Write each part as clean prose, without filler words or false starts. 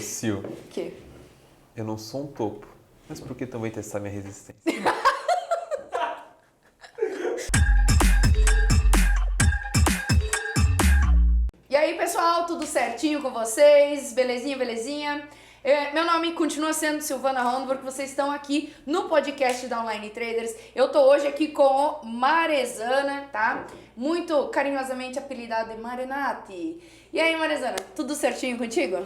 Sil, O quê? eu não sou um topo, mas por que também testar minha resistência? E aí, pessoal, tudo certinho com vocês? Belezinha, belezinha? Meu nome continua sendo Silvana Rondberg, vocês estão aqui no podcast da Online Traders. Eu tô hoje aqui com o Marezana, tá? Muito carinhosamente apelidado de Marenati. E aí, Marezana, tudo certinho contigo?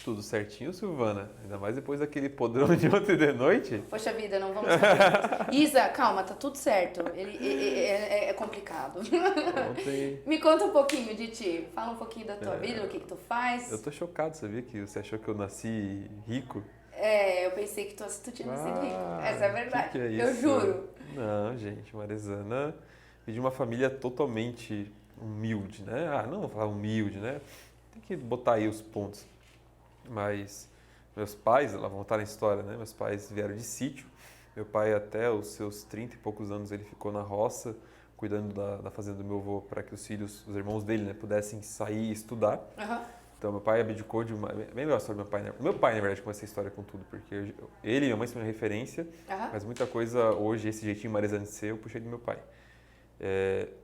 Tudo certinho, Silvana? Ainda mais depois daquele podrão de ontem de noite? Poxa vida, não vamos fazer. Isa, calma, tá tudo certo. É complicado. Ontem... Me conta um pouquinho de ti. Fala um pouquinho da tua vida, o que tu faz. Eu tô chocado, sabia que você achou que eu nasci rico? Eu pensei que tu tinha nascido rico. Essa é a verdade. Que é isso? Eu juro. Não, gente, Marezana veio de uma família totalmente humilde, né? Ah, não vou falar humilde, né? Tem que botar aí os pontos. Mas meus pais, ela vão voltar na história, né? Meus pais vieram de sítio. Meu pai, até os seus 30 e poucos anos, ele ficou na roça, cuidando da fazenda do meu avô, para que os filhos, os irmãos dele, né, pudessem sair e estudar. Uhum. Então, meu pai abdicou de uma... Bem legal a história do meu pai, né? Meu pai, na verdade, começou a história com tudo, porque ele e minha mãe são minha referência, mas muita coisa hoje, esse jeitinho marezano de ser, eu puxei do meu pai.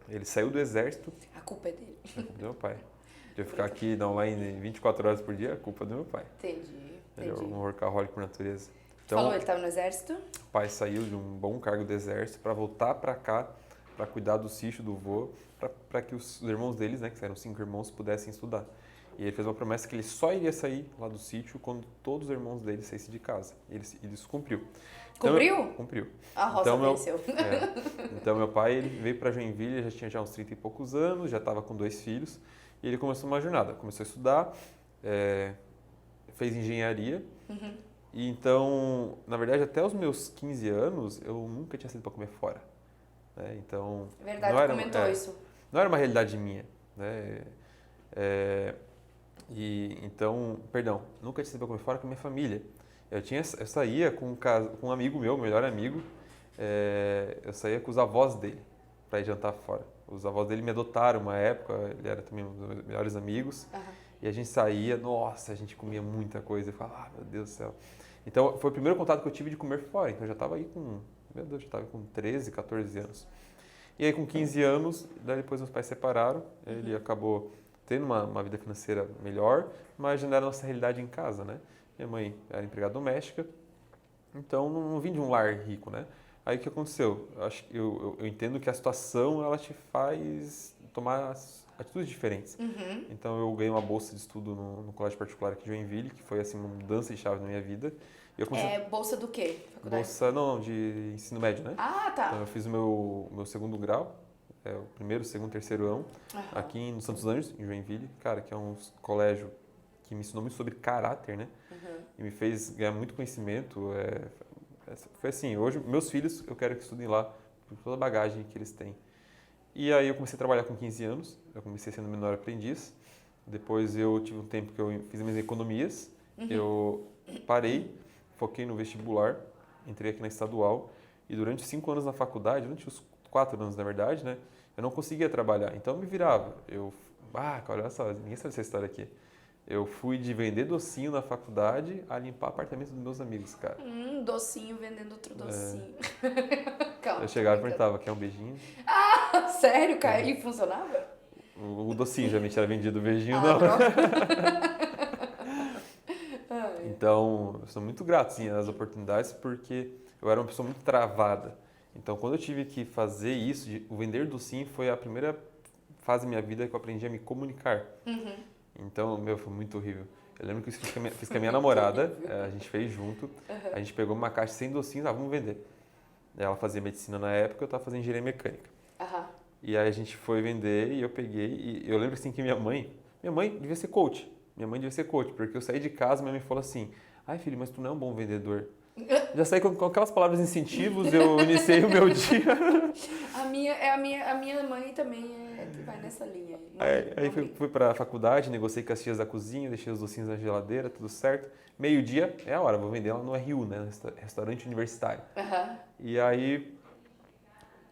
Ele saiu do exército... A culpa é dele. A culpa do meu pai. De eu ficar aqui na online 24 horas por dia, a culpa é do meu pai. Entendi. Ele é um workaholic por natureza. Então, falou, ele estava no exército? O pai saiu de um bom cargo do exército para voltar para cá, para cuidar do sítio do vô, para que os irmãos deles, né, que eram 5 irmãos, pudessem estudar. E ele fez uma promessa que ele só iria sair lá do sítio quando todos os irmãos dele saíssem de casa. E ele isso cumpriu. Cumpriu? Cumpriu. A roça venceu. Então, meu pai ele veio para Joinville, já tinha uns 30 e poucos anos, já estava com 2 filhos. E ele começou uma jornada. Começou a estudar, fez engenharia. Uhum. E então, na verdade, até os meus 15 anos, eu nunca tinha saído para comer fora. Então, verdade, não era, comentou isso. Não era uma realidade minha. Né? Perdão, nunca tinha saído para comer fora com a minha família. Eu saía com um amigo meu, melhor amigo, eu saía com os avós dele para ir jantar fora. Os avós dele me adotaram uma época, ele era também um dos meus melhores amigos. Uhum. E a gente saía, nossa, a gente comia muita coisa. Eu falava, meu Deus do céu. Então, foi o primeiro contato que eu tive de comer fora. Então, eu já estava aí meu Deus, já estava com 13, 14 anos. E aí, com 15 anos, daí depois meus pais se separaram. Ele acabou tendo uma vida financeira melhor, mas já não era a nossa realidade em casa, né? Minha mãe era empregada doméstica, então não vim de um lar rico, né? Aí o que aconteceu? Eu entendo que a situação ela te faz tomar atitudes diferentes. Uhum. Então eu ganhei uma bolsa de estudo no colégio particular aqui de Joinville, que foi assim uma mudança de chave na minha vida. E eu bolsa do quê? Faculdade? Bolsa de ensino médio, né? Ah, tá. Então eu fiz o meu segundo grau, o primeiro, segundo, terceiro ano, aqui no Santos Anjos, em Joinville, cara, que é um colégio que me ensinou muito sobre caráter, né? Uhum. E me fez ganhar muito conhecimento. Foi assim, hoje meus filhos eu quero que estudem lá por toda a bagagem que eles têm. E aí eu comecei a trabalhar com 15 anos, eu comecei sendo menor aprendiz, depois eu tive um tempo que eu fiz minhas economias, eu parei, foquei no vestibular, entrei aqui na estadual e durante 5 anos na faculdade, durante os 4 anos na verdade, né, eu não conseguia trabalhar, então eu me virava, olha só, ninguém sabe essa história aqui. Eu fui de vender docinho na faculdade a limpar apartamentos dos meus amigos, cara. Docinho vendendo outro docinho. Calma, eu chegava e perguntava, quer um beijinho? Ah, sério, cara? E funcionava? O docinho, geralmente era vendido, o beijinho não. Então, eu sou muito grato, sim, às oportunidades, porque eu era uma pessoa muito travada. Então, quando eu tive que fazer isso, o vender docinho foi a primeira fase da minha vida que eu aprendi a me comunicar. Uhum. Então, foi muito horrível. Eu lembro que eu fiz com a minha namorada, a gente fez junto, a gente pegou uma caixa sem docinhos, vamos vender. Ela fazia medicina na época, eu estava fazendo engenharia mecânica. E aí a gente foi vender e eu peguei, e eu lembro assim que minha mãe devia ser coach. Minha mãe devia ser coach, porque eu saí de casa e minha mãe falou assim, ai filho, mas tu não é um bom vendedor. Já saí com aquelas palavras incentivos, eu iniciei o meu dia. A minha mãe também vai nessa linha. Aí fui para a faculdade, negociei com as tias da cozinha, deixei os docinhos na geladeira, tudo certo. Meio-dia é a hora, vou vender lá no RU, né, restaurante universitário. E aí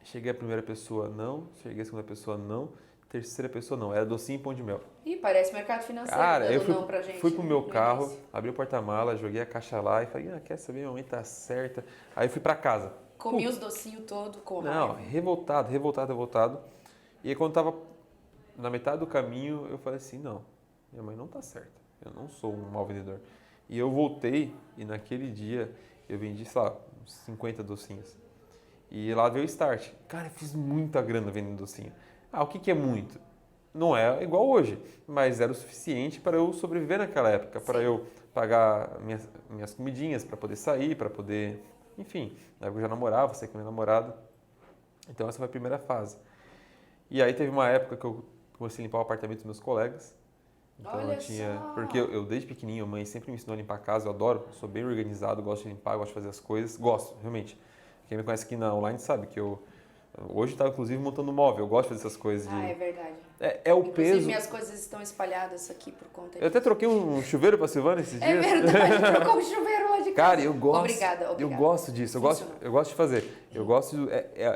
cheguei a primeira pessoa, não. Cheguei a segunda pessoa, não. terceira pessoa não, era docinho e pão de mel. Ih, parece mercado financeiro, Cara, eu dando não pra gente. fui pro meu no carro, início. abri o porta-mala, joguei a caixa lá e falei, quer saber, minha mãe tá certa. Aí eu fui pra casa. Comi os docinhos todo com Não, raiva. revoltado. E aí quando tava na metade do caminho, eu falei assim, não, minha mãe não tá certa. Eu não sou um mau vendedor. E eu voltei e naquele dia eu vendi, sei lá, uns 50 docinhos. E lá veio o start. Cara, eu fiz muita grana vendendo docinho. O que é muito? Não é igual hoje, mas era o suficiente para eu sobreviver naquela época, para Sim. eu pagar minhas comidinhas, para poder sair, para poder... Enfim, na época eu já namorava, saí com minha namorada. Então essa foi a primeira fase. E aí teve uma época que eu comecei a limpar o apartamento dos meus colegas. Então Olha eu tinha... só! Porque eu desde pequenininho, a mãe sempre me ensinou a limpar a casa, eu adoro, eu sou bem organizado, gosto de limpar, gosto de fazer as coisas, gosto, realmente. Quem me conhece aqui na online sabe que eu... Hoje estava inclusive montando um móvel, eu gosto de fazer essas coisas. Ah, é verdade. É o Inclusive, peso... minhas coisas estão espalhadas aqui por conta Eu até troquei um chuveiro pra Silvana esses É dias. verdade, trocou o chuveiro lá de casa. Cara, eu gosto. Obrigada. Eu gosto disso. Funcionou. Eu gosto de fazer.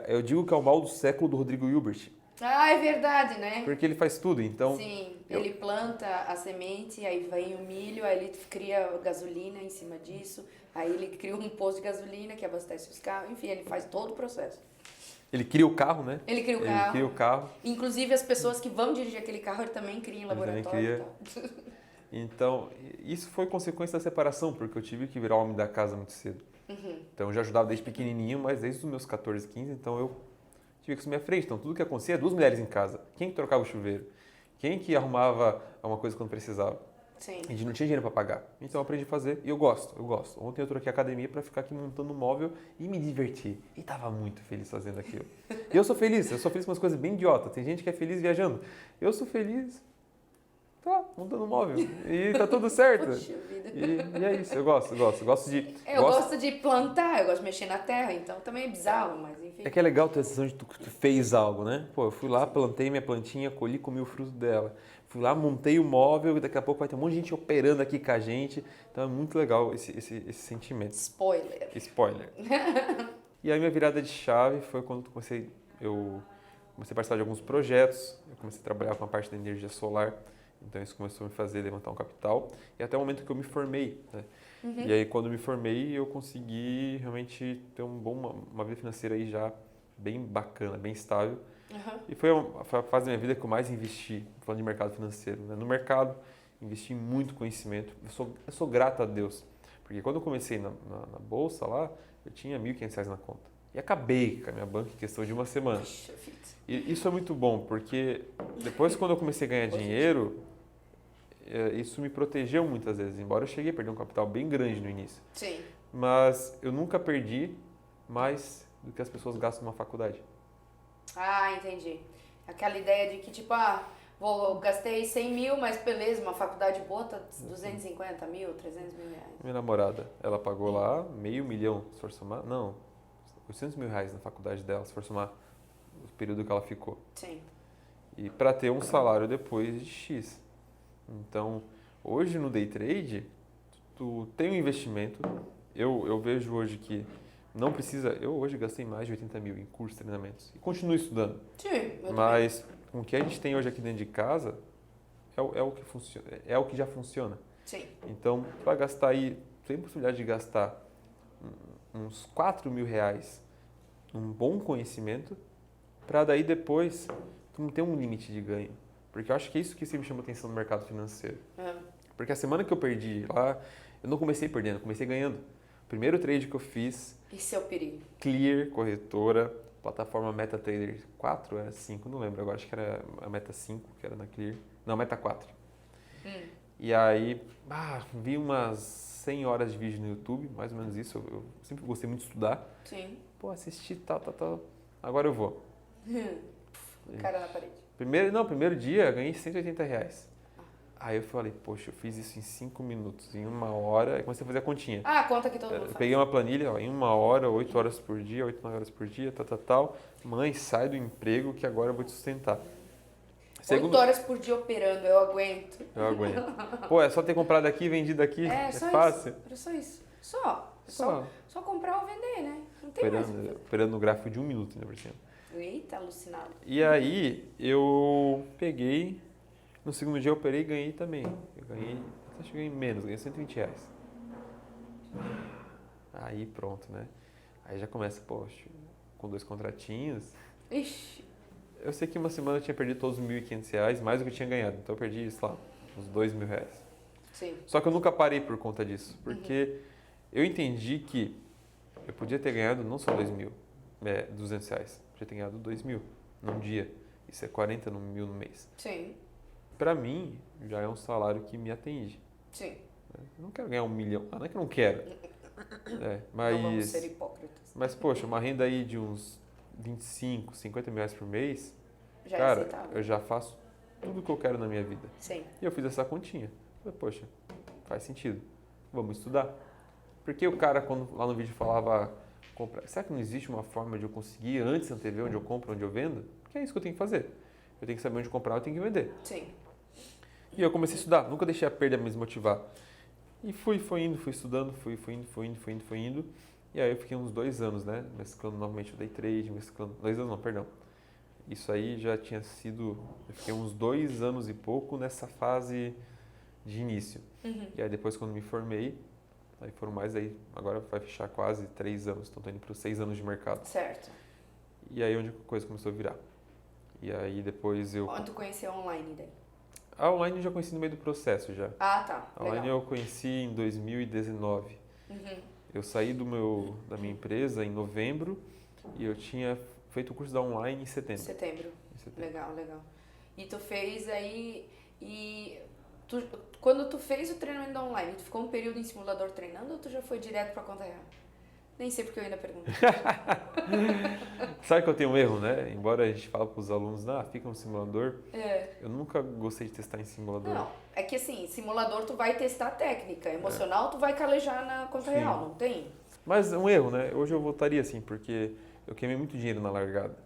Eu digo que é o mal do século do Rodrigo Hilbert. Ah, é verdade, né? Porque ele faz tudo. Então, Sim, ele planta a semente, aí vem o milho, aí ele cria gasolina em cima disso, aí ele cria um posto de gasolina que abastece os carros, enfim, ele faz todo o processo. ele cria o carro, né? Ele cria o Ele carro. cria o carro. Inclusive as pessoas que vão dirigir aquele carro, ele também cria em Ele também laboratório cria. e tal. Então, isso foi consequência da separação, porque eu tive que virar homem da casa muito cedo. Então, eu já ajudava desde pequenininho, mas desde os meus 14, 15, então eu tive que assumir a frente. Então, tudo que acontecia, duas mulheres em casa. Quem que trocava o chuveiro? Quem que arrumava alguma coisa quando precisava? Sim. A gente não tinha dinheiro para pagar. Então eu aprendi a fazer e eu gosto. Ontem eu troquei a academia para ficar aqui montando um móvel e me divertir. E tava muito feliz fazendo aquilo. E eu sou feliz com umas coisas bem idiotas. Tem gente que é feliz viajando. Eu sou feliz, montando um móvel. E tá tudo certo. Poxa vida. E é isso, eu gosto de... Eu gosto de plantar, eu gosto de mexer na terra, então também é bizarro, mas enfim. É que é legal ter a sensação de que tu fez algo, né? Pô, eu fui lá, plantei minha plantinha, colhi, comi o fruto dela. Fui lá, montei o móvel e daqui a pouco vai ter um monte de gente operando aqui com a gente. Então é muito legal esse sentimento. Spoiler. Spoiler. E aí minha virada de chave foi quando eu comecei a participar de alguns projetos. Eu comecei a trabalhar com a parte da energia solar. Então isso começou a me fazer levantar um capital. E até o momento que eu me formei, né? E aí quando eu me formei eu consegui realmente ter uma vida financeira aí já bem bacana, bem estável. E foi a fase da minha vida que eu mais investi, falando de mercado financeiro. Né? No mercado, investi em muito conhecimento. Eu sou grato a Deus, porque quando eu comecei na bolsa lá, eu tinha R$1.500 na conta. E acabei com a minha banca em questão de uma semana. Puxa vida. E isso é muito bom, porque depois quando eu comecei a ganhar dinheiro, isso me protegeu muitas vezes. Embora eu cheguei a perder um capital bem grande no início. Sim. Mas eu nunca perdi mais do que as pessoas gastam numa faculdade. Ah, entendi. Aquela ideia de que, tipo, gastei 100 mil, mas beleza, uma faculdade boa tá 250 mil, 300 mil reais. Minha namorada, ela pagou lá R$500.000, se for somar, não, R$800.000 na faculdade dela, se for somar o período que ela ficou. Sim. E para ter um salário depois de X. Então, hoje no day trade, tu tem um investimento. Eu vejo hoje que não precisa... Eu hoje gastei mais de 80 mil em cursos e treinamentos. E continuo estudando. Sim, eu Mas com o que a gente tem hoje aqui dentro de casa, é o que funciona, é o que já funciona. Sim. Então, tu vai gastar aí, tem possibilidade de gastar uns R$4.000 num bom conhecimento, para daí depois tu não ter um limite de ganho. Porque eu acho que é isso que sempre me chama atenção no mercado financeiro. Porque a semana que eu perdi lá, eu não comecei perdendo, eu comecei ganhando. O primeiro trade que eu fiz, Esse é o perigo. Clear, corretora, plataforma MetaTrader 4, era 5, não lembro agora, acho que era a Meta 5, que era na Clear. Não, Meta 4. E aí, vi umas 100 horas de vídeo no YouTube, mais ou menos isso, eu sempre gostei muito de estudar. Sim. Pô, assisti tal, agora eu vou. Cara na parede. Primeiro dia eu ganhei R$180. Aí eu falei, poxa, eu fiz isso em 5 minutos, em 1 hora, aí comecei a fazer a continha. Ah, conta que todo mundo Eu faz. peguei uma planilha, em 1 hora, 8 horas por dia, 8, 9 horas por dia, tal. Mãe, sai do emprego que agora eu vou te sustentar. 8 horas por dia operando, eu aguento. Eu aguento. Pô, é só ter comprado aqui e vendido aqui, é só fácil. isso. Era só isso. Só comprar ou vender, né? Não tem mais o que fazer. Operando no gráfico de 1 minuto, ainda por cima. Eita, alucinado. E aí eu peguei, no segundo dia eu operei e ganhei também. Eu ganhei, acho que ganhei menos, ganhei R$120. Aí pronto, né? Aí já começa, poxa, com 2 contratinhos. Ixi. Eu sei que uma semana eu tinha perdido todos os R$1.500, mais do que eu tinha ganhado. Então eu perdi, sei lá, uns R$2.000. Sim. Só que eu nunca parei por conta disso, porque eu entendi que eu podia ter ganhado não só R$2.200, podia ter ganhado 2.000 num dia. Isso é 40 mil no mês. Sim. Pra mim, já é um salário que me atende. Sim. Eu não quero ganhar 1 milhão. Ah, não é que eu não quero. Não vamos ser hipócritas. Mas, poxa, uma renda aí de uns 25, 50 mil reais por mês, Já é cara, aceitável. eu já faço tudo o que eu quero na minha vida. Sim. E eu fiz essa continha. Falei, poxa, faz sentido. Vamos estudar. Porque o cara, quando lá no vídeo falava, será que não existe uma forma de eu conseguir antes antever onde eu compro, onde eu vendo? Porque é isso que eu tenho que fazer. Eu tenho que saber onde comprar, eu tenho que vender. Sim. E eu comecei a estudar, nunca deixei a perda me desmotivar. E fui indo, fui estudando, fui indo. E aí eu fiquei uns 2 anos, né? Mesclando novamente o day trade, mesclando... 2 anos não, perdão. Isso aí já tinha sido... Eu fiquei uns 2 anos e pouco nessa fase de início. E aí depois quando me formei, aí foram mais aí... Agora vai fechar quase 3 anos, então tô indo para os 6 anos de mercado. Certo. E aí onde a coisa começou a virar. E aí depois eu... Onde tu conheceu online daí? A online eu já conheci no meio do processo já. Ah, tá. A online Legal. eu conheci em 2019. Eu saí da minha empresa em novembro e eu tinha feito o curso da online em setembro. Setembro. Legal, legal. E tu fez aí... Quando tu fez o treinamento da online, tu ficou um período em simulador treinando ou tu já foi direto pra conta real? Nem sei porque eu ainda pergunto. Sabe que eu tenho um erro, né? Embora a gente fale para os alunos, fica no simulador. Eu nunca gostei de testar em simulador. Não, é que assim, simulador tu vai testar técnica, emocional tu vai calejar na conta real, não tem? Mas um erro, né? Hoje eu voltaria assim, porque eu queimei muito dinheiro na largada.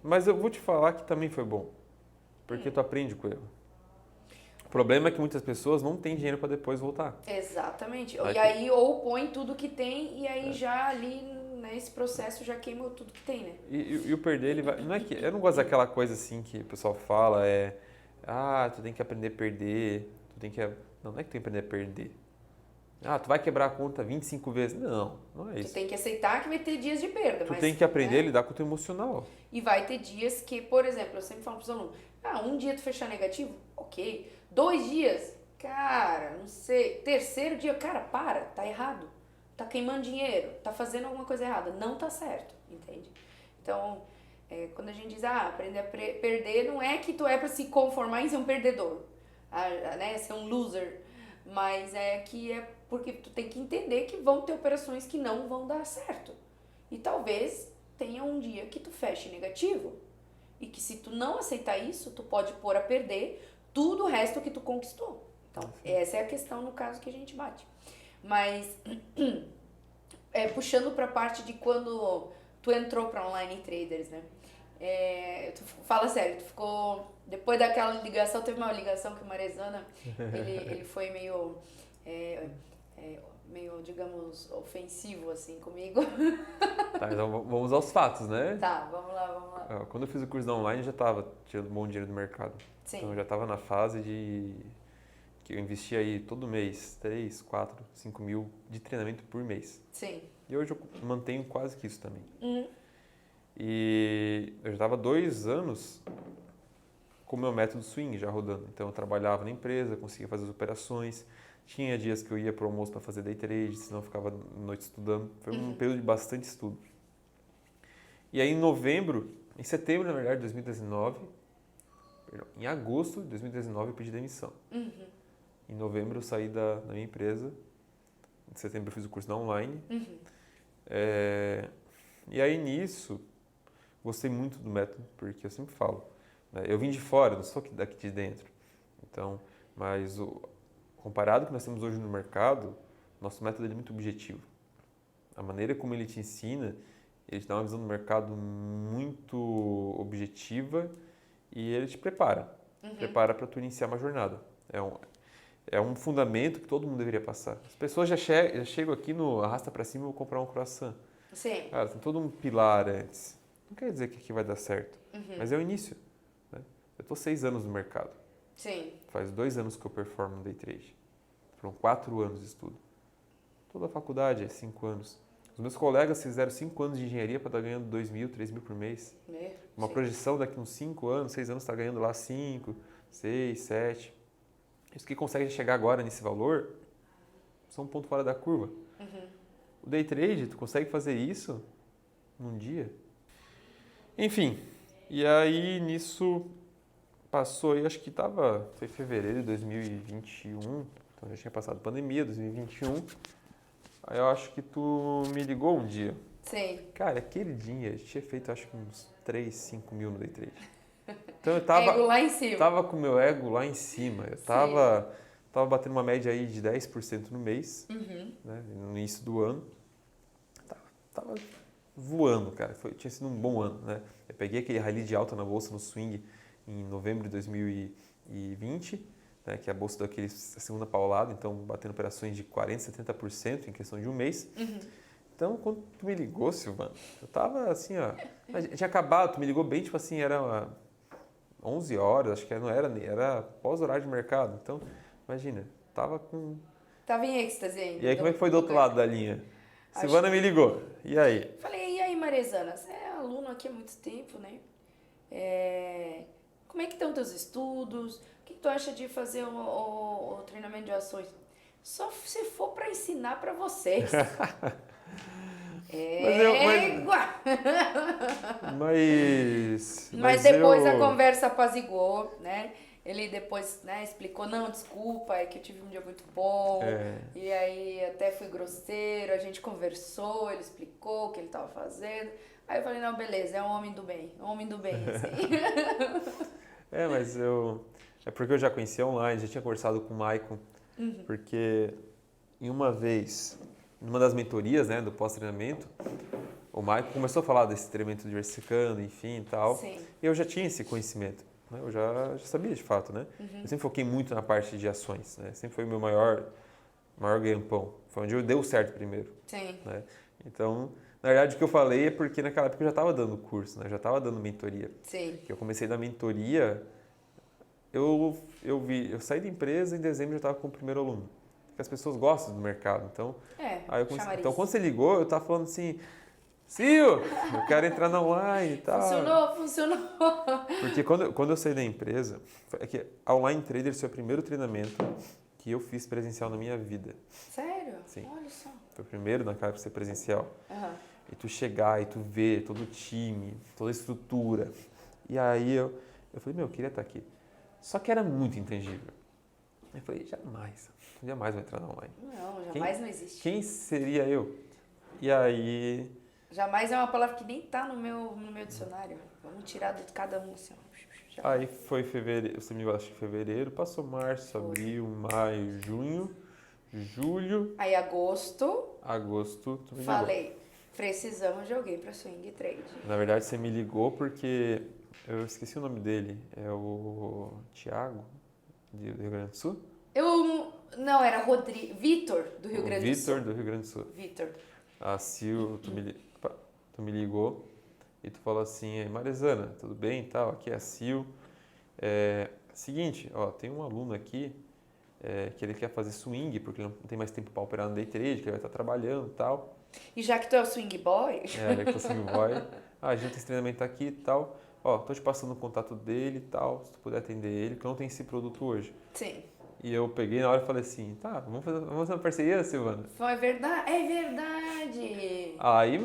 Mas eu vou te falar que também foi bom, porque tu aprende com o erro. O problema é que muitas pessoas não têm dinheiro para depois voltar. Exatamente. Vai E aí ou põe tudo que tem e aí já ali nesse processo já queimou tudo que tem, né? E o perder, ele vai... Não é que, eu não gosto daquela coisa assim que o pessoal fala, tu tem que aprender a perder, tu tem que... Não é que tu tem que aprender a perder. Tu vai quebrar a conta 25 vezes. Não é isso. Tu tem que aceitar que vai ter dias de perda. Tu tem que aprender a lidar com o teu emocional. E vai ter dias que, por exemplo, eu sempre falo para os alunos, um dia tu fechar negativo, ok. 2 dias, cara, não sei. 3º dia, cara, tá errado. Tá queimando dinheiro, tá fazendo alguma coisa errada. Não tá certo, entende? Então, quando a gente diz, aprender a perder, não é que tu é para se conformar em ser um perdedor, né, ser um loser. Mas é porque tu tem que entender que vão ter operações que não vão dar certo. E talvez tenha um dia que tu feche negativo. E que se tu não aceitar isso, tu pode pôr a perder tudo o resto que tu conquistou. Então, essa é a questão no caso que a gente bate. Mas, puxando pra parte de quando tu entrou pra Online Traders, né? Fala sério, tu ficou... Depois daquela ligação, teve uma ligação que o Marezana, ele foi meio, digamos, ofensivo, assim, comigo. Tá, então vamos aos fatos, né? Tá, vamos lá. Quando eu fiz o curso da online, eu já estava tirando um bom dinheiro do mercado. Sim. Então eu já estava na fase que eu investia aí todo mês 3, 4, 5 mil de treinamento por mês. Sim. E hoje eu mantenho quase que isso também. E eu já estava 2 anos com o meu método swing já rodando. Então eu trabalhava na empresa, conseguia fazer as operações. Tinha dias que eu ia para o almoço para fazer day trade, senão eu ficava à noite estudando. Foi um período de bastante estudo. E aí em setembro, na verdade, de 2019, em agosto de 2019 eu pedi demissão. Em novembro eu saí da minha empresa. Em setembro eu fiz o curso da online. E aí nisso, gostei muito do método, porque eu sempre falo, né, eu vim de fora, não sou daqui de dentro. Então, mas comparado com o que nós temos hoje no mercado, nosso método é muito objetivo. A maneira como ele te ensina, ele te dá uma visão do mercado muito objetiva e ele te prepara. Prepara para tu iniciar uma jornada. É um fundamento que todo mundo deveria passar. As pessoas já chegam aqui no arrasta para cima e vou comprar um croissant. Sim. Cara, tem todo um pilar antes. não quer dizer que aqui vai dar certo, mas é o início. Né? Eu estou 6 anos no mercado. Sim. Faz 2 anos que eu performo no day trade. Foram 4 anos de estudo. Toda a faculdade é 5 anos. Os meus colegas fizeram 5 anos de engenharia para estar ganhando 2 mil, 3 mil por mês. Uma projeção daqui uns 5 anos, 6 anos, está ganhando lá 5, 6, 7. Os que conseguem chegar agora nesse valor são um ponto fora da curva. O day trade, tu consegue fazer isso num dia. Enfim, e aí nisso passou, eu acho que foi fevereiro de 2021, então já tinha passado pandemia, 2021. Aí eu acho que tu me ligou um dia. Sim. Cara, aquele dia eu tinha feito acho que uns 3, 5 mil no day trade. Então eu tava... Ego lá em cima. Tava com o meu ego lá em cima. Eu tava batendo uma média aí de 10% no mês, né, no início do ano. Tava voando, cara. Tinha sido um bom ano, né? Eu peguei aquele rally de alta na bolsa, no swing, em novembro de 2020, né, que é a bolsa daquele segunda paulada, então batendo operações de 40%, 70% em questão de um mês. Então, quando tu me ligou, Silvana, eu tava assim, ó... Tinha acabado, tu me ligou bem, tipo assim, era 11 horas, acho que não era pós-horário de mercado. Então, imagina, tava com... Tava em êxtase ainda. E aí, como é que foi do outro lado da linha? Silvana me ligou. E aí? Falei, e aí, Marizana, você é aluno aqui há muito tempo, né? Como é que estão teus estudos? O que tu acha de fazer o treinamento de ações? Só se for para ensinar para vocês. Mas depois a conversa apaziguou, né? Ele depois, né, explicou, não, desculpa, é que eu tive um dia muito bom, e aí até fui grosseiro, a gente conversou, ele explicou o que ele estava fazendo. Aí eu falei, não, beleza, é um homem do bem, assim. Mas é porque eu já conhecia online, já tinha conversado com o Maicon, porque numa das mentorias, né, do pós-treinamento, o Maicon começou a falar desse treinamento diversificando, enfim e tal, Sim. E eu já tinha esse conhecimento. Eu já sabia de fato, né? Eu sempre foquei muito na parte de ações, né? Sempre foi o meu maior ganha-pão. Foi onde eu deu certo primeiro. Sim. Né? Então, na verdade, o que eu falei é porque naquela época eu já estava dando curso, né? Eu já estava dando mentoria. Sim. Que eu comecei da mentoria, eu saí da empresa, em dezembro eu já estava com o primeiro aluno. Porque as pessoas gostam do mercado. Então, então quando você ligou, eu estava falando assim... Sil, eu quero entrar na online e tal. Funcionou. Porque quando eu saí da empresa, é que a Online Traders foi o primeiro treinamento que eu fiz presencial na minha vida. Sério? Sim. Olha só. Foi o primeiro naquela época ser presencial. E tu chegar e tu ver todo o time, toda a estrutura. E aí eu falei, eu queria estar aqui. Só que era muito intangível. Eu falei, jamais vou entrar na online. Não, jamais não existe. Quem seria eu? E aí... Jamais é uma palavra que nem tá no meu dicionário. Vamos tirar de cada um, assim. Aí foi fevereiro, você me acha que fevereiro, passou março, abril, maio, junho, julho. Aí agosto, tu me ligou. falei, precisamos de alguém para swing trade. Na verdade, você me ligou porque eu esqueci o nome dele. É o Thiago, do Rio Grande do Sul? Não, era Vitor, do Rio Grande do Sul. Vitor, do Rio Grande do Sul. Vitor. A Sil, tu me ligou e tu falou assim, Marizana, tudo bem e tal? Aqui é a Sil. Seguinte, ó, tem um aluno aqui que ele quer fazer swing, porque ele não tem mais tempo para operar no day trade, que ele vai estar trabalhando e tal. E já que tu é o swing boy? Já que eu sou swing boy. A gente tem esse treinamento aqui e tal. Ó, tô te passando o contato dele e tal, se tu puder atender ele, que eu não tenho esse produto hoje. Sim. E eu peguei na hora e falei assim, tá, vamos fazer uma parceria, Silvana? Foi verdade? É verdade! Aí,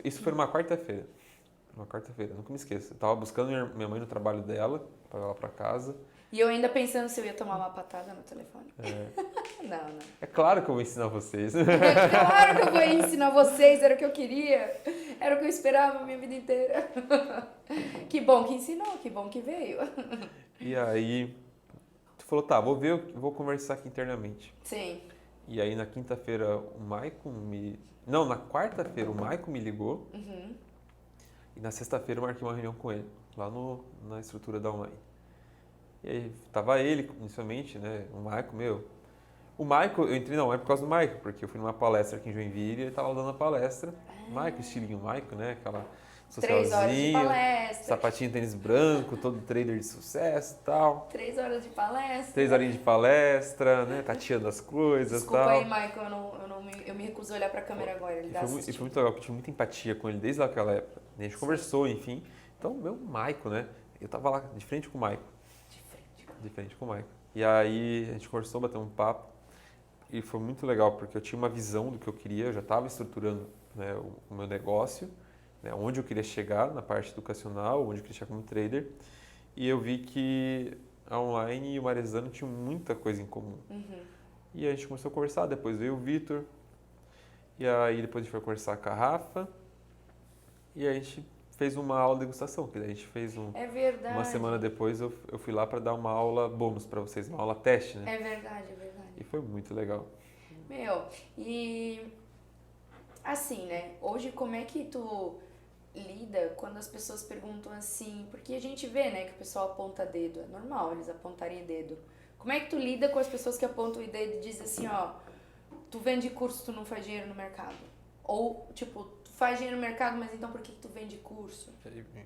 isso foi numa quarta-feira. Nunca me esqueço. Eu tava buscando minha mãe no trabalho dela, pra ela pra casa. E eu ainda pensando se eu ia tomar uma patada no telefone. Não. É claro que eu vou ensinar vocês. É claro que eu vou ensinar vocês, era o que eu queria. Era o que eu esperava a minha vida inteira. Que bom que ensinou, que bom que veio. E aí, tu falou, tá, vou conversar aqui internamente. Sim. E aí na quinta-feira o Maicon Não, na quarta-feira o Maicon me ligou. E na sexta-feira eu marquei uma reunião com ele, lá na estrutura da online. E aí tava ele, inicialmente, né, o Maicon, O Maicon, eu entrei na online por causa do Maicon, porque eu fui numa palestra aqui em Joinville e ele tava dando a palestra. Maicon, estilinho Maicon, né, aquela 3 horas de socialzinho, palestra. sapatinho, tênis branco, todo trader de sucesso e tal. 3 horas de palestra. 3 horinhas de palestra, né? Tateando as coisas e tal. Desculpa aí, Michael, eu me recuso a olhar pra câmera agora. Ele E tá foi, e assistindo. foi muito legal, porque eu tive muita empatia com ele desde aquela época. A gente conversou, enfim. Então, meu Maico, né? Eu tava lá de frente com o Maico. De frente com o Maico. E aí a gente conversou, bateu um papo. E foi muito legal, porque eu tinha uma visão do que eu queria, eu já estava estruturando, né, o meu negócio, né, onde eu queria chegar na parte educacional, onde eu queria chegar como trader. E eu vi que a online e o Marezano tinham muita coisa em comum. E a gente começou a conversar, depois veio o Vitor. E aí depois a gente foi conversar com a Rafa. E aí a gente fez uma aula de degustação, que daí a gente fez É verdade. uma semana depois eu fui lá para dar uma aula bônus para vocês, uma aula teste, né? É verdade, é verdade. E foi muito legal. Meu, e assim, né? Hoje como é que tu lida quando as pessoas perguntam assim, porque a gente vê, né, que o pessoal aponta dedo, é normal eles apontarem dedo. Como é que tu lida com as pessoas que apontam o dedo e dizem assim, ó, tu vende curso, tu não faz dinheiro no mercado? Ou, tipo, tu faz dinheiro no mercado, mas então por que tu vende curso?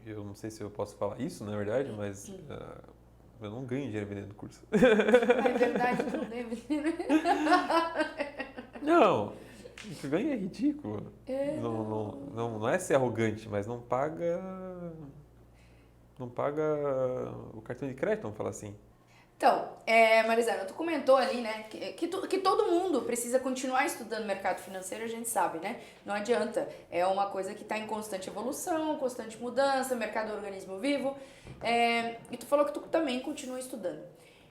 Eu não sei se eu posso falar isso, na verdade, mas eu não ganho dinheiro vendendo curso. É verdade, tu não deve. Não, o que ganha é ridículo. Não é ser arrogante, mas não paga o cartão de crédito, vamos falar assim. Então, Marizana, tu comentou ali, né, que todo mundo precisa continuar estudando mercado financeiro, a gente sabe, né? Não adianta, é uma coisa que está em constante evolução, constante mudança, mercado é um organismo vivo, e tu falou que tu também continua estudando.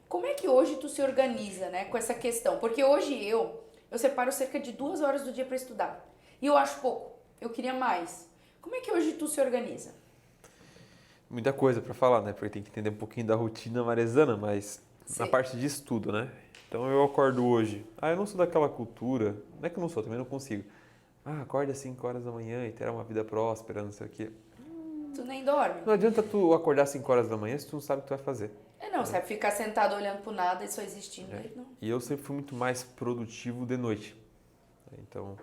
Como é que hoje tu se organiza, né, com essa questão? Porque hoje eu separo cerca de 2 horas do dia para estudar, e eu acho pouco, eu queria mais. Como é que hoje tu se organiza? Muita coisa para falar, né? Porque tem que entender um pouquinho da rotina marezana, mas Sim. na parte de estudo, né? Então eu acordo hoje. Eu não sou daquela cultura, não é que eu não sou, também não consigo. Acorda às 5 horas da manhã e terá uma vida próspera, não sei o quê. Tu nem dorme? Não adianta tu acordar às 5 horas da manhã se tu não sabe o que tu vai fazer. Não, sabe ficar sentado olhando pro nada e só existindo, aí não. E eu sempre fui muito mais produtivo de noite. Então,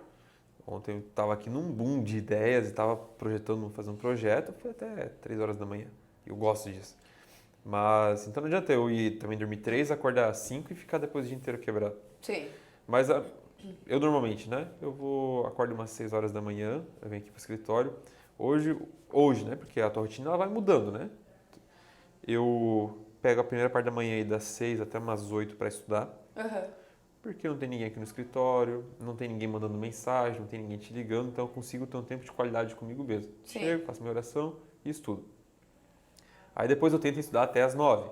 ontem eu estava aqui num boom de ideias e estava projetando, fazer um projeto, foi até 3 horas da manhã. Eu gosto disso. Mas, então não adianta eu ir também dormir 3, acordar às 5 e ficar depois o dia inteiro quebrado. Sim. Mas eu normalmente, né? Acordo umas 6 horas da manhã, eu venho aqui pro escritório. Hoje, né? Porque a tua rotina ela vai mudando, né? Eu pego a primeira parte da manhã aí das 6 até umas 8 para estudar. Porque não tem ninguém aqui no escritório, não tem ninguém mandando mensagem, não tem ninguém te ligando, então eu consigo ter um tempo de qualidade comigo mesmo. Sim. Chego, faço minha oração e estudo. Aí depois eu tento estudar até as 9.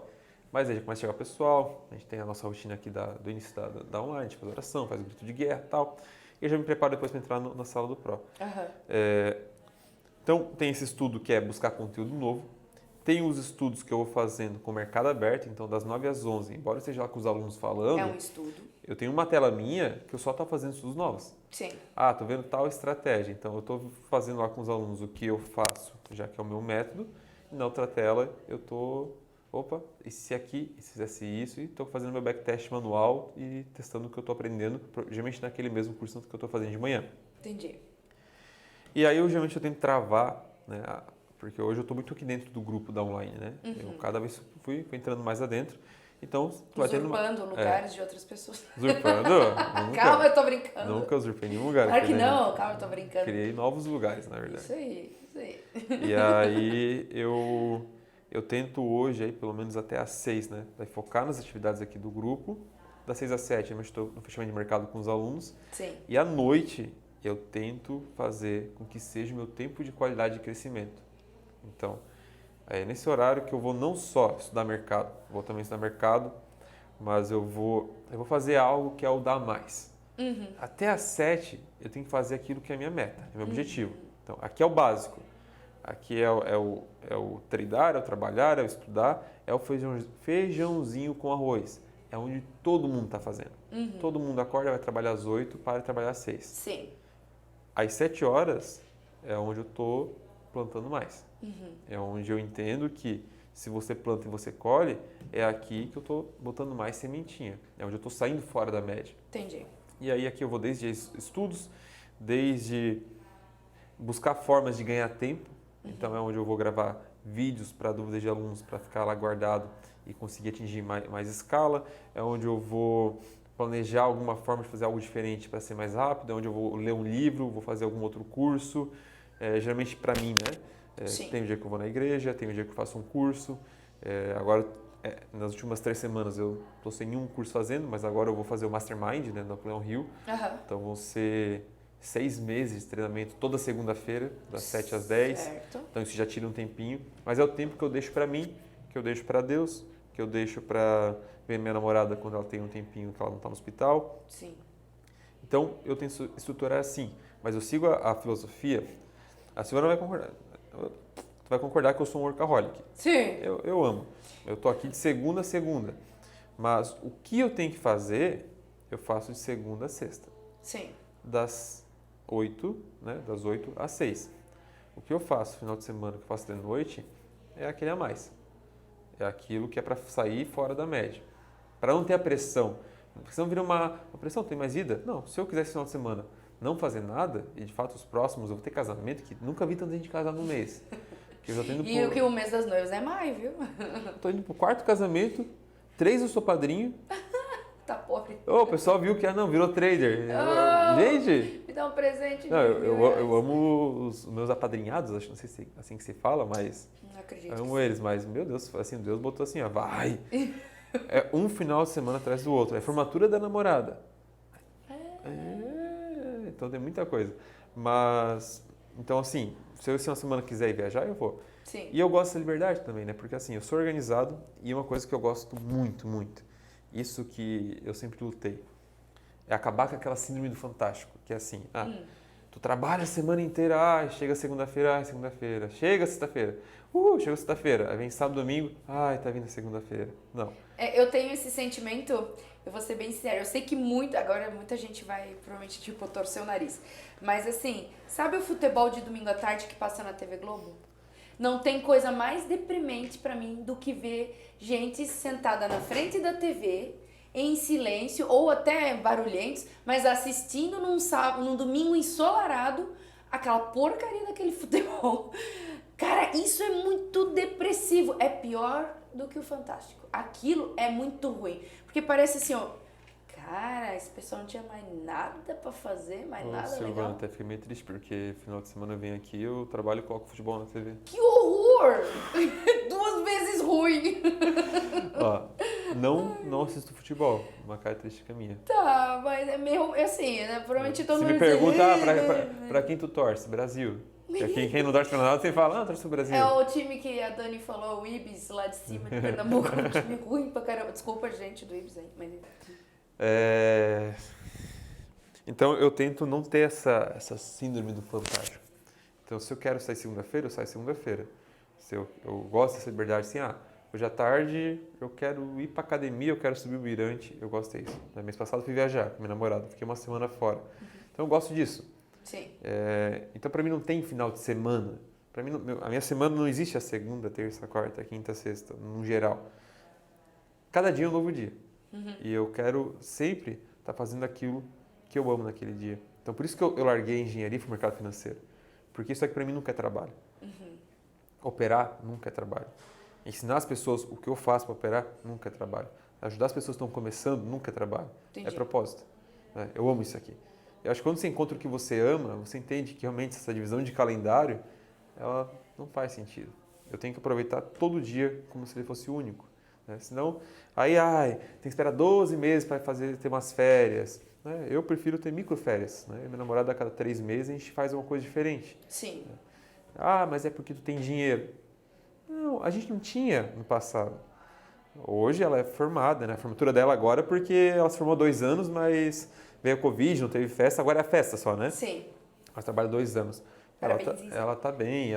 Mas aí já começa a chegar o pessoal, a gente tem a nossa rotina aqui do início da online, a gente faz oração, faz o grito de guerra e tal. E eu já me preparo depois para entrar na sala do Pro. Então tem esse estudo que é buscar conteúdo novo. Tem os estudos que eu vou fazendo com o mercado aberto, então das 9 às 11, embora eu esteja lá com os alunos falando, É um estudo. eu tenho uma tela minha que eu só estou fazendo estudos novos. Sim. Tô vendo tal estratégia, então eu estou fazendo lá com os alunos o que eu faço, já que é o meu método, e na outra tela eu estou, e se aqui, e se fizesse isso, e estou fazendo meu backtest manual e testando o que eu estou aprendendo, geralmente naquele mesmo curso que eu estou fazendo de manhã. Entendi. E aí, geralmente, eu tento travar, né? Porque hoje eu estou muito aqui dentro do grupo da online, né? Eu cada vez fui entrando mais adentro. Então, tu vai tendo Usurpando lugares de outras pessoas. Usurpando? Calma, eu tô brincando. Nunca usurpei nenhum lugar. Claro que não, calma, eu tô brincando. Criei novos lugares, na verdade. Isso aí. E aí, eu tento hoje, aí, pelo menos até às 6, né? Daí focar nas atividades aqui do grupo. Das 6 às 7, eu estou no fechamento de mercado com os alunos. Sim. E à noite, eu tento fazer com que seja o meu tempo de qualidade de crescimento. Então, é nesse horário que eu vou não só estudar mercado, vou também estudar mercado, mas eu vou fazer algo que é o dar mais. Até às 7, eu tenho que fazer aquilo que é a minha meta, é meu objetivo. Então, aqui é o básico. Aqui é o treinar, é o trabalhar, é o estudar, é o feijãozinho com arroz. É onde todo mundo está fazendo. Todo mundo acorda, vai trabalhar às 8, para de trabalhar às 6. Sim. Às 7 horas é onde eu estou plantando mais. É onde eu entendo que se você planta e você colhe, é aqui que eu estou botando mais sementinha. É onde eu estou saindo fora da média. Entendi. E aí aqui eu vou desde estudos, desde buscar formas de ganhar tempo. Então é onde eu vou gravar vídeos para dúvidas de alunos, para ficar lá guardado e conseguir atingir mais escala. É onde eu vou planejar alguma forma de fazer algo diferente para ser mais rápido. É onde eu vou ler um livro, vou fazer algum outro curso. Geralmente para mim, né? Tem um dia que eu vou na igreja, tem um dia que eu faço um curso. Agora, nas últimas 3 semanas eu estou sem nenhum curso fazendo, mas agora eu vou fazer o Mastermind, né, no Napoleão Hill. Então vão ser 6 meses de treinamento toda segunda-feira, das 7 às 10. Certo. Então isso já tira um tempinho. Mas é o tempo que eu deixo para mim, que eu deixo para Deus, que eu deixo para ver minha namorada quando ela tem um tempinho que ela não está no hospital. Sim. Então eu tento estruturar assim. Mas eu sigo a filosofia. A Silvana vai concordar. Tu vai concordar que eu sou um workaholic. Sim. Eu amo. Eu tô aqui de segunda a segunda. Mas o que eu tenho que fazer, eu faço de segunda a sexta. Sim. Das 8 às 6. O que eu faço no final de semana, que eu faço de noite, é aquele a mais. É aquilo que é para sair fora da média. Para não ter a pressão. Porque senão vira uma pressão, tem mais vida? Não, se eu quiser esse final de semana não fazer nada, e de fato os próximos eu vou ter casamento, que nunca vi tanta gente casar no mês. Que eu já tô indo E o que o mês das noivas é maio, viu? Tô indo pro 4º casamento, 3 eu sou padrinho. Tá pobre. O pessoal viu que não, virou trader. Gente! Me dá um presente. Não, eu amo os meus apadrinhados, acho, não sei se é assim que se fala, mas Não acredito. eu amo eles, mas meu Deus, assim, Deus botou assim, ó, vai! É um final de semana atrás do outro, é formatura da namorada. Então tem muita coisa. Mas, então assim, se eu uma semana quiser ir viajar, eu vou. Sim. E eu gosto dessa liberdade também, né? Porque assim, eu sou organizado e uma coisa que eu gosto muito, muito, isso que eu sempre lutei, é acabar com aquela síndrome do fantástico, que é assim, tu trabalha a semana inteira, chega segunda-feira, segunda-feira, chega sexta-feira, chega sexta-feira, aí vem sábado, domingo, tá vindo segunda-feira. Não. Eu tenho esse sentimento, eu vou ser bem sincera, eu sei que agora muita gente vai provavelmente, tipo, torcer o nariz, mas assim, sabe o futebol de domingo à tarde que passa na TV Globo? Não tem coisa mais deprimente pra mim do que ver gente sentada na frente da TV, em silêncio, ou até barulhentos, mas assistindo num domingo ensolarado, aquela porcaria daquele futebol. Cara, isso é muito depressivo. É pior do que o Fantástico. Aquilo é muito ruim. Porque parece assim, ó, cara, esse pessoal não tinha mais nada pra fazer, mais nada Silvana, legal. até fiquei meio triste, porque final de semana eu venho aqui, eu trabalho e coloco futebol na TV. Que horror! 2 vezes ruim. Ó, não assisto futebol, uma característica minha. Tá, mas é meio assim, né? Provavelmente todo Se mundo me pergunta, pra quem tu torce? Brasil. Quem não torce pra nada, você fala, torce pro Brasil. É o time que a Dani falou, o Ibis, lá de cima de Pernambuco. É um time ruim pra caramba. Desculpa, gente, do Ibis aí. Mas... Então, eu tento não ter essa síndrome do fantástico. Então, se eu quero sair segunda-feira, eu saio segunda-feira. Se eu gosto dessa liberdade, assim, hoje à tarde eu quero ir pra academia, eu quero subir o mirante, eu gosto disso. Mês passado eu fui viajar com minha namorada, fiquei uma semana fora. Então, eu gosto disso. Sim. Então, para mim, não tem final de semana. Para mim, a minha semana não existe a segunda, terça, quarta, quinta, sexta, no geral. Cada dia é um novo dia. E eu quero sempre estar fazendo aquilo que eu amo naquele dia. Então, por isso que eu larguei a engenharia para o mercado financeiro. Porque isso aqui para mim nunca é trabalho. Operar nunca é trabalho. Ensinar as pessoas o que eu faço para operar nunca é trabalho. Ajudar as pessoas que estão começando nunca é trabalho. Entendi. É propósito. Eu amo isso aqui. Eu acho que quando você encontra o que você ama, você entende que realmente essa divisão de calendário, ela não faz sentido. Eu tenho que aproveitar todo dia como se ele fosse único. Senão, tem que esperar 12 meses para ter umas férias. Eu prefiro ter microférias. Minha namorada, a cada 3 meses, a gente faz uma coisa diferente. Sim. Mas é porque tu tem dinheiro. Não, a gente não tinha no passado. Hoje ela é formada, A formatura dela agora é porque ela se formou 2 anos, mas veio a Covid, não teve festa, agora é festa só, né? Sim. Ela trabalha 2 anos. Parabéns, Ela tá bem,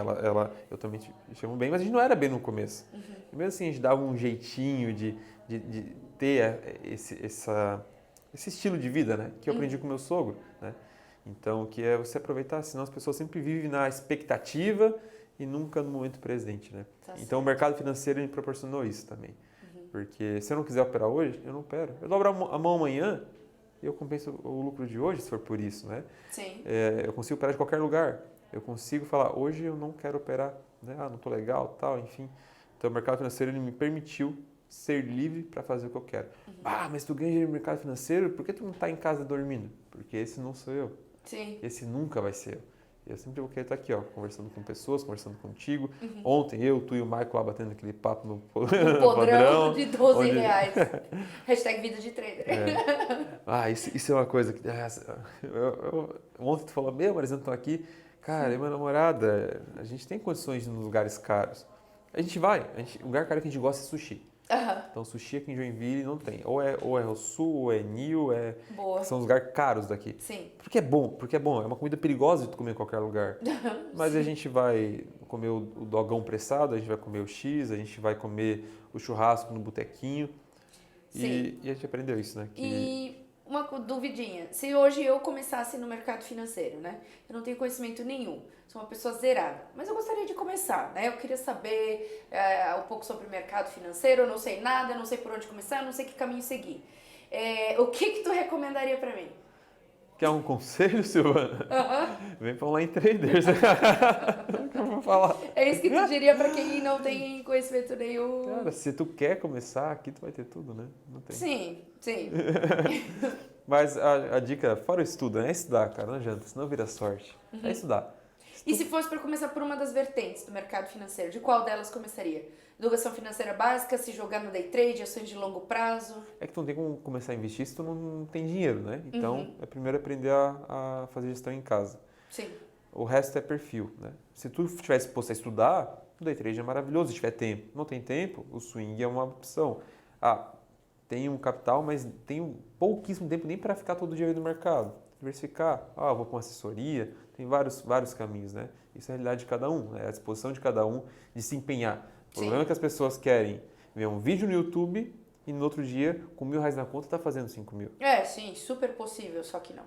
eu também te chamo bem, mas a gente não era bem no começo. E mesmo assim, a gente dava um jeitinho de ter esse estilo de vida, que eu aprendi com o meu sogro, Então, que é você aproveitar, senão as pessoas sempre vivem na expectativa e nunca no momento presente, Tá Então, certo. o mercado financeiro me proporcionou isso também. Porque se eu não quiser operar hoje, eu não opero. Eu dobro a mão amanhã e eu compenso o lucro de hoje, se for por isso, Sim. Eu consigo operar de qualquer lugar. eu consigo falar, hoje eu não quero operar, né? Não tô legal, tal, enfim. Então o mercado financeiro ele me permitiu ser livre para fazer o que eu quero. Mas tu ganha dinheiro no mercado financeiro, por que tu não está em casa dormindo? Porque esse não sou eu. Sim. Esse nunca vai ser eu. Eu sempre vou querer estar aqui, ó, conversando com pessoas, conversando contigo. Ontem eu, tu e o Michael lá batendo aquele papo no podrão de 12 onde... reais. Hashtag vida de trader. Isso é uma coisa que... ontem tu falou, mas eles não estão aqui. Cara, eu e minha namorada, a gente tem condições de ir nos lugares caros. A gente vai. O lugar caro que a gente gosta é sushi. Então, sushi aqui em Joinville não tem. Ou é o Sul, ou é Nil, Boa. são os lugares caros daqui. Sim. Porque é bom. É uma comida perigosa de tu comer em qualquer lugar. Mas a gente vai comer o dogão pressado, a gente vai comer o X, a gente vai comer o churrasco no botequinho. E a gente aprendeu isso, né? E uma duvidinha. Se hoje eu começasse no mercado financeiro, né? Eu não tenho conhecimento nenhum. Sou uma pessoa zerada. Mas eu gostaria de começar, né? Eu queria saber um pouco sobre o mercado financeiro. Eu não sei nada, eu não sei por onde começar, eu não sei que caminho seguir. O que tu recomendaria pra mim? Quer um conselho, Silvana? Vem pra Online Traders. Que eu vou falar. É isso que tu diria pra quem não tem conhecimento nenhum? Cara, se tu quer começar, aqui tu vai ter tudo, né? Não tem. Sim. Mas a dica, fora o estudo, é estudar, cara, não adianta, senão vira sorte. É estudar. E se fosse para começar por uma das vertentes do mercado financeiro, de qual delas começaria? Educação financeira básica, se jogar no day trade, ações de longo prazo? É que tu não tem como começar a investir se tu não tem dinheiro, né? Então, é primeiro aprender a fazer gestão em casa. Sim. O resto é perfil, né? Se tu estiver disposto a estudar, o day trade é maravilhoso, se tiver tempo. Não tem tempo, o swing é uma opção. Tenho um capital, mas tenho pouquíssimo tempo nem para ficar todo dia no mercado. Diversificar, vou com assessoria, tem vários caminhos, né? Isso é a realidade de cada um, é a disposição de cada um de se empenhar. O problema é que as pessoas querem ver um vídeo no YouTube e no outro dia, com R$1.000 na conta, tá fazendo 5 mil. Sim, super possível, só que não.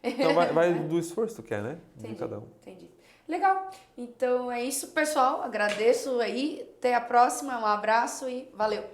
Então vai do esforço que tu quer, né? Entendi, de cada um. Entendi. Legal. Então é isso, pessoal. Agradeço aí. Até a próxima. Um abraço e valeu.